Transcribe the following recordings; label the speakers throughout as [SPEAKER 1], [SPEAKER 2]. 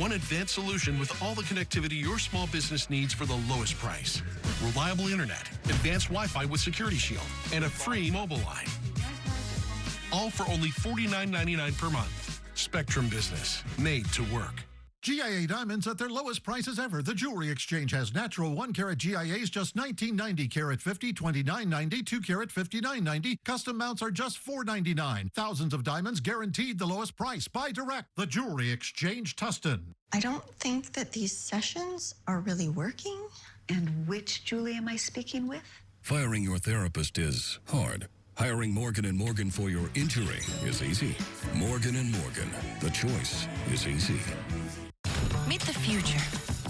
[SPEAKER 1] One advanced solution with all the connectivity your small business needs for the lowest price. Reliable internet, advanced Wi-Fi with Security Shield, and a free mobile line. All for only $49.99 per month. Spectrum Business, made to work.
[SPEAKER 2] GIA diamonds at their lowest prices ever. The Jewelry Exchange has natural 1-carat GIAs just $19.90, carat 50, $29.90, 2-carat $59.90. Custom mounts are just $4.99. Thousands of diamonds guaranteed the lowest price. Buy direct. The Jewelry Exchange, Tustin.
[SPEAKER 3] I don't think that these sessions are really working.
[SPEAKER 4] And which Julie am I speaking with?
[SPEAKER 5] Firing your therapist is hard. Hiring Morgan & Morgan for your injury is easy. Morgan & Morgan. The choice is easy.
[SPEAKER 6] Meet the future.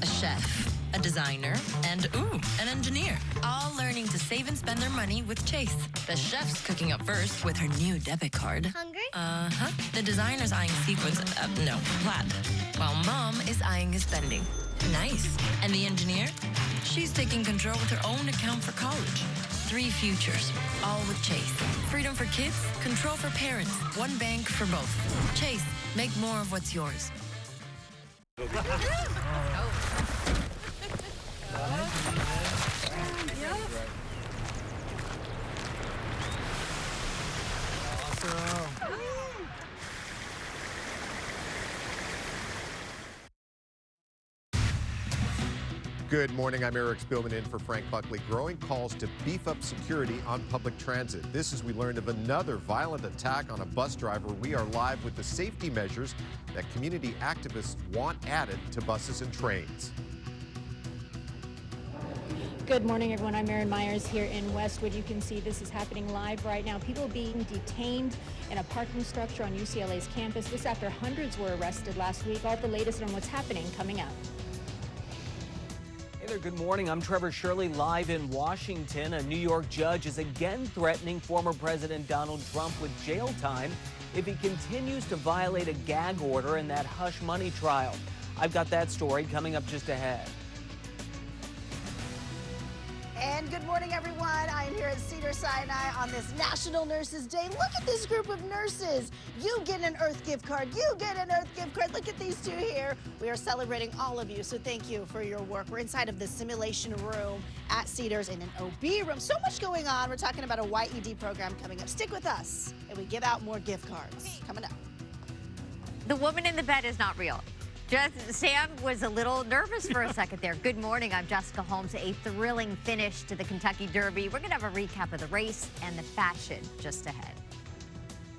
[SPEAKER 6] A chef, a designer, and an engineer. All learning to save and spend their money with Chase. The chef's cooking up first with her new debit card.
[SPEAKER 7] Hungry?
[SPEAKER 6] Uh-huh. The designer's eyeing sequins, plaid. While mom is eyeing his spending. Nice. And the engineer? She's taking control with her own account for college. 3 futures, all with Chase. Freedom for kids, control for parents. One bank for both. Chase, make more of what's yours.
[SPEAKER 8] Good morning. I'm Eric Spielman in for Frank Buckley. Growing calls to beef up security on public transit. This as we learned of another violent attack on a bus driver. We are live with the safety measures that community activists want added to buses and trains.
[SPEAKER 9] Good morning, everyone. I'm Erin Myers here in Westwood. You can see this is happening live right now. People being detained in a parking structure on UCLA's campus. This after hundreds were arrested last week. All the latest on what's happening coming up.
[SPEAKER 10] Hey there, good morning. I'm Trevor Shirley live in Washington. A New York judge is again threatening former President Donald Trump with jail time if he continues to violate a gag order in that hush money trial. I've got that story coming up just ahead.
[SPEAKER 7] And good morning, everyone. I am here at Cedars-Sinai on this National Nurses Day. Look at this group of nurses. You get an Earth gift card. You get an Earth gift card. Look at these two here. We are celebrating all of you, so thank you for your work. We're inside of the simulation room at Cedars in an OB room. So much going on. We're talking about a YED program coming up. Stick with us, and we give out more gift cards coming up.
[SPEAKER 11] The woman in the bed is not real. Sam was a little nervous for a second there. Good morning, I'm Jessica Holmes. A thrilling finish to the Kentucky Derby. We're going to have a recap of the race and the fashion just ahead.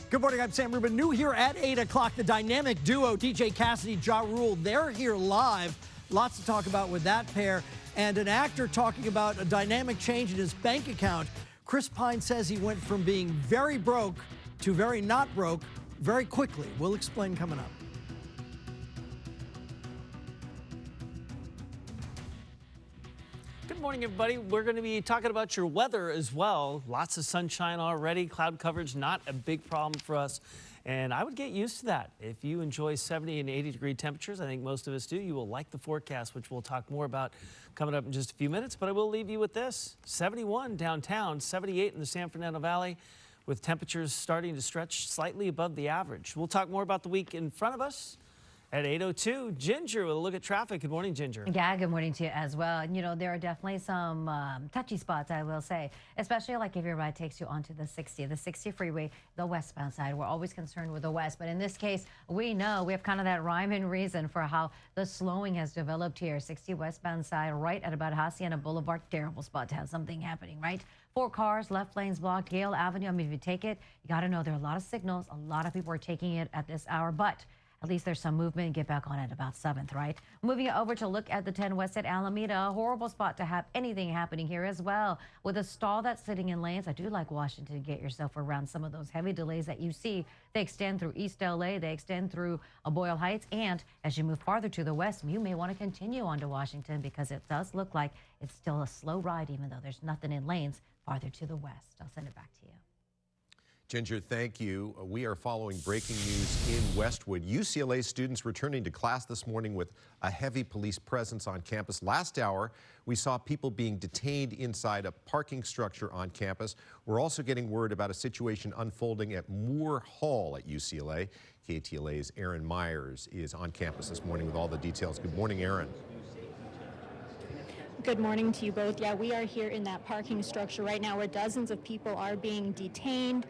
[SPEAKER 12] Good morning, I'm Sam Rubin. New here at 8 o'clock, the dynamic duo, DJ Cassidy, Ja Rule. They're here live. Lots to talk about with that pair. And an actor talking about a dynamic change in his bank account. Chris Pine says he went from being very broke to very not broke very quickly. We'll explain coming up.
[SPEAKER 10] Good morning, everybody. We're going to be talking about your weather as well. Lots of sunshine already. Cloud coverage, not a big problem for us. And I would get used to that. If you enjoy 70 and 80 degree temperatures, I think most of us do, you will like the forecast, which we'll talk more about coming up in just a few minutes. But I will leave you with this. 71 downtown, 78 in the San Fernando Valley, with temperatures starting to stretch slightly above the average. We'll talk more about the week in front of us. At 8:02, Ginger with a look at traffic. Good morning, Ginger.
[SPEAKER 13] Yeah, good morning to you as well. You know, there are definitely some touchy spots, I will say, especially like if your ride takes you onto the 60 freeway, the westbound side. We're always concerned with the west, but in this case, we know we have kind of that rhyme and reason for how the slowing has developed here. 60 westbound side, right at about Hacienda Boulevard. Terrible spot to have something happening, right? 4 cars, left lanes blocked, Gale Avenue. I mean, if you take it, you got to know there are a lot of signals. A lot of people are taking it at this hour, but at least there's some movement. Get back on it about 7th, right? Moving it over to look at the 10 West at Alameda. A horrible spot to have anything happening here as well. With a stall that's sitting in lanes, I do like Washington to get yourself around some of those heavy delays that you see. They extend through East LA, they extend through Boyle Heights, and as you move farther to the west, you may want to continue on to Washington because it does look like it's still a slow ride, even though there's nothing in lanes farther to the west. I'll send it back to you.
[SPEAKER 8] Ginger, thank you. We are following breaking news in Westwood. UCLA students returning to class this morning with a heavy police presence on campus. Last hour, we saw people being detained inside a parking structure on campus. We're also getting word about a situation unfolding at Moore Hall at UCLA. KTLA's Aaron Myers is on campus this morning with all the details. Good morning, Aaron.
[SPEAKER 9] Good morning to you both. Yeah, we are here in that parking structure right now where dozens of people are being detained.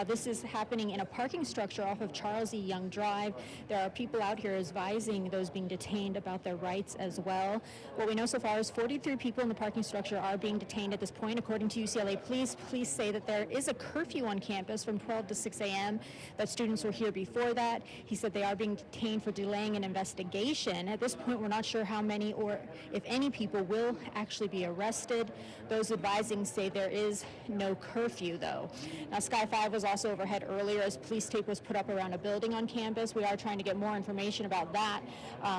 [SPEAKER 9] This is happening in a parking structure off of Charles E. Young Drive. There are people out here advising those being detained about their rights as well. What we know so far is 43 people in the parking structure are being detained at this point. According to UCLA police say that there is a curfew on campus from 12 to 6 a.m., that students were here before that. He said they are being detained for delaying an investigation. At this point, we're not sure how many or if any people will actually be arrested. Those advising say there is no curfew, though. Now, Sky 5 was also overhead earlier as police tape was put up around a building on campus. We are trying to get more information about that.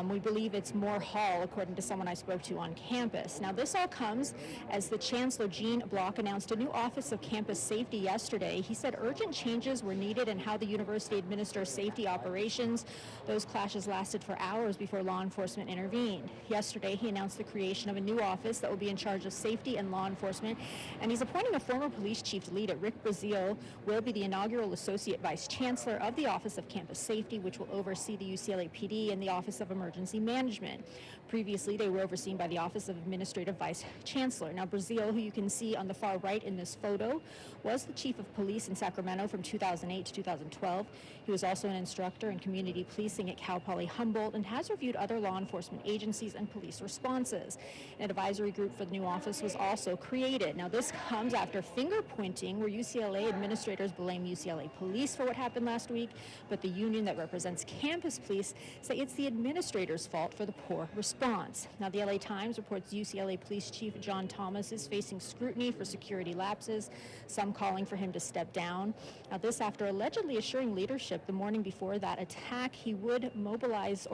[SPEAKER 9] We believe it's Moore Hall, according to someone I spoke to on campus. Now, this all comes as the Chancellor Gene Block announced a new Office of Campus Safety yesterday. He said urgent changes were needed in how the university administers safety operations. Those clashes lasted for hours before law enforcement intervened. Yesterday, he announced the creation of a new office that will be in charge of safety and law enforcement, and he's appointing a former police chief to lead it. Rick Brazil will be the inaugural associate vice chancellor of the Office of Campus Safety, which will oversee the UCLA PD and the Office of Emergency Management. Previously, they were overseen by the Office of Administrative Vice Chancellor. Now, Brazil, who you can see on the far right in this photo, was the chief of police in Sacramento from 2008 to 2012. He was also an instructor in community policing at Cal Poly Humboldt and has reviewed other law enforcement agencies and police responses. An advisory group for the new office was also created. Now, this comes after finger pointing where UCLA administrators blame UCLA police for what happened last week, but the union that represents campus police say it's the administrators' fault for the poor response. Now, the LA Times reports UCLA Police Chief John Thomas is facing scrutiny for security lapses, some calling for him to step down. Now, this after allegedly assuring leadership the morning before that attack he could mobilize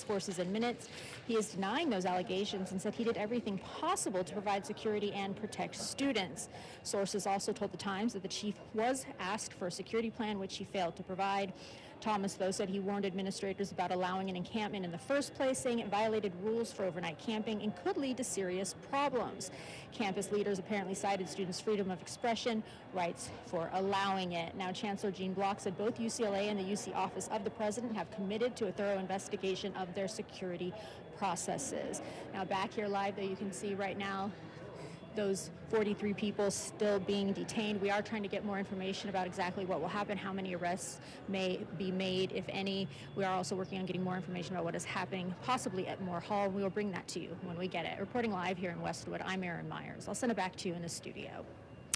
[SPEAKER 9] forces in minutes. He is denying those allegations and said he did everything possible to provide security and protect students. Sources also told the Times that the chief was asked for a security plan, which he failed to provide. Thomas, though, said he warned administrators about allowing an encampment in the first place, saying it violated rules for overnight camping and could lead to serious problems. Campus leaders apparently cited students' freedom of expression rights for allowing it. Now, Chancellor Gene Block said both UCLA and the UC Office of the President have committed to a thorough investigation of their security processes. Now, back here live, though, you can see right now those 43 people still being detained. We are trying to get more information about exactly what will happen, how many arrests may be made, if any. We are also working on getting more information about what is happening possibly at Moore Hall. We will bring that to you when we get it. Reporting live here in Westwood, I'm Aaron Myers. I'll send it back to you in the studio.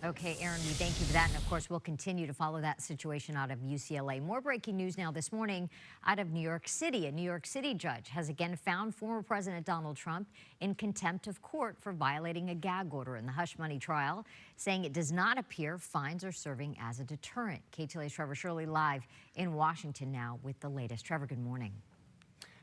[SPEAKER 11] Okay, Aaron, we thank you for that. And of course, we'll continue to follow that situation out of UCLA. More breaking news now this morning out of New York City. A New York City judge has again found former President Donald Trump in contempt of court for violating a gag order in the hush money trial, saying it does not appear fines are serving as a deterrent. KTLA's Trevor Shirley live in Washington now with the latest. Trevor, good morning.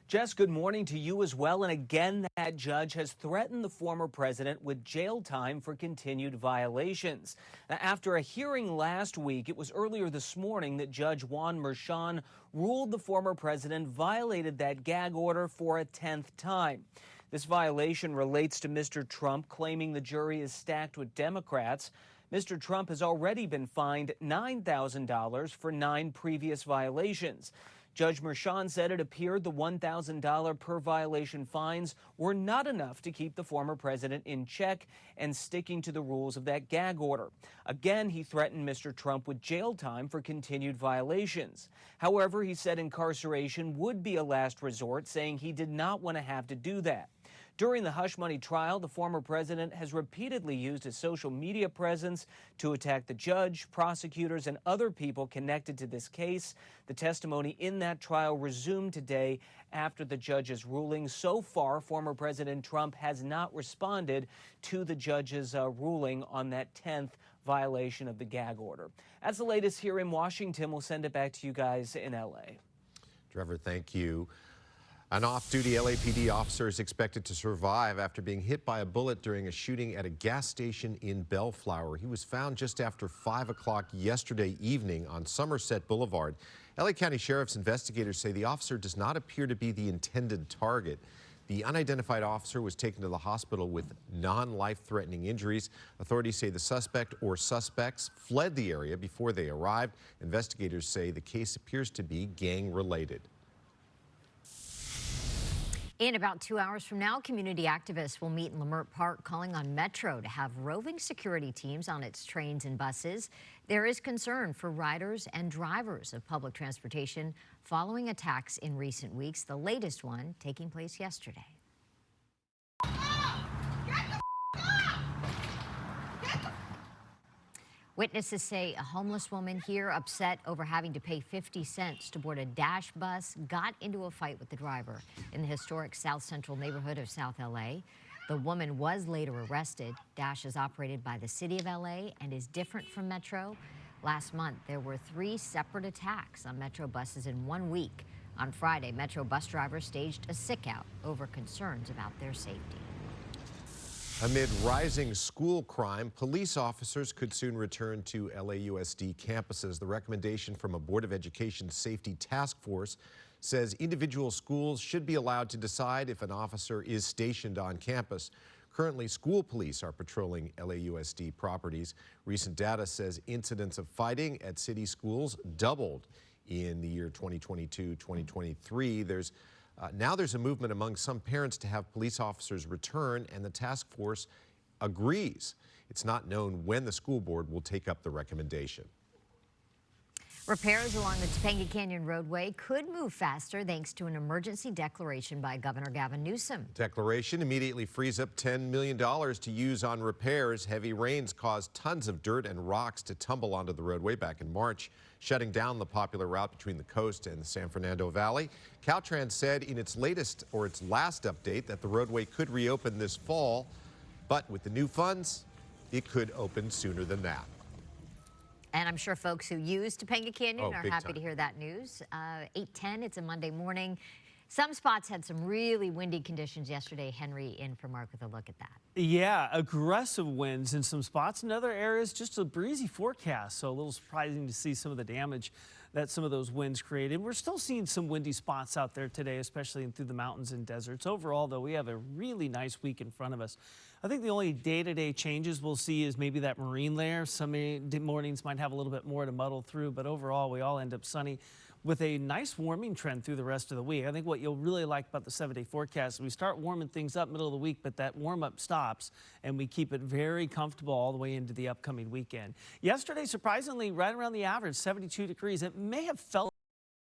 [SPEAKER 14] Jess, good morning to you as well. And again, that judge has threatened the former president with jail time for continued violations. Now, after a hearing last week, it was earlier this morning that Judge Juan Merchan ruled the former president violated that gag order for a 10th time. This violation relates to Mr. Trump claiming the jury is stacked with Democrats. Mr. Trump has already been fined $9,000 for 9 previous violations. Judge Merchan said it appeared the $1,000 per violation fines were not enough to keep the former president in check and sticking to the rules of that gag order. Again, he threatened Mr. Trump with jail time for continued violations. However, he said incarceration would be a last resort, saying he did not want to have to do that. During the hush money trial, the former president has repeatedly used his social media presence to attack the judge, prosecutors, and other people connected to this case. The testimony in that trial resumed today after the judge's ruling. So far, former President Trump has not responded to the judge's ruling on that 10th violation of the gag order. That's the latest here in Washington. We'll send it back to you guys in L.A.
[SPEAKER 8] Trevor, thank you. An off-duty LAPD officer is expected to survive after being hit by a bullet during a shooting at a gas station in Bellflower. He was found just after 5 o'clock yesterday evening on Somerset Boulevard. LA County Sheriff's investigators say the officer does not appear to be the intended target. The unidentified officer was taken to the hospital with non-life-threatening injuries. Authorities say the suspect or suspects fled the area before they arrived. Investigators say the case appears to be gang-related.
[SPEAKER 11] In about 2 hours from now, community activists will meet in Leimert Park calling on Metro to have roving security teams on its trains and buses. There is concern for riders and drivers of public transportation following attacks in recent weeks, the latest one taking place yesterday. Witnesses say a homeless woman here, upset over having to pay 50 cents to board a Dash bus, got into a fight with the driver in the historic South Central neighborhood of South LA. The woman was later arrested. Dash is operated by the city of LA and is different from Metro. Last month, there were 3 separate attacks on Metro buses in 1 week. On Friday, Metro bus drivers staged a sick-out over concerns about their safety.
[SPEAKER 8] Amid rising school crime, police officers could soon return to LAUSD campuses. The recommendation from a Board of Education Safety Task Force says individual schools should be allowed to decide if an officer is stationed on campus. Currently, school police are patrolling LAUSD properties. Recent data says incidents of fighting at city schools doubled in the year 2022-2023. Now there's a movement among some parents to have police officers return, and the task force agrees. It's not known when the school board will take up the recommendation.
[SPEAKER 11] Repairs along the Topanga Canyon roadway could move faster thanks to an emergency declaration by Governor Gavin Newsom.
[SPEAKER 8] Declaration immediately frees up $10 million to use on repairs. Heavy rains caused tons of dirt and rocks to tumble onto the roadway back in March, shutting down the popular route between the coast and the San Fernando Valley. Caltrans said in its last update that the roadway could reopen this fall, but with the new funds, it could open sooner than that.
[SPEAKER 11] And I'm sure folks who use Topanga Canyon are happy
[SPEAKER 8] time.
[SPEAKER 11] to hear that news. 8:10, it's a Monday morning. Some spots had some really windy conditions yesterday. Henry in for Mark with a look at that.
[SPEAKER 10] Yeah, aggressive winds in some spots. In other areas, just a breezy forecast. So a little surprising to see some of the damage that some of those winds created. We're still seeing some windy spots out there today, especially through the mountains and deserts. Overall, though, we have a really nice week in front of us. I think the only day-to-day changes we'll see is maybe that marine layer. Some mornings might have a little bit more to muddle through, but overall, we all end up sunny with a nice warming trend through the rest of the week. I think what you'll really like about the 7-day forecast is we start warming things up middle of the week, but that warm-up stops, and we keep it very comfortable all the way into the upcoming weekend. Yesterday, surprisingly, right around the average, 72 degrees. It may have felt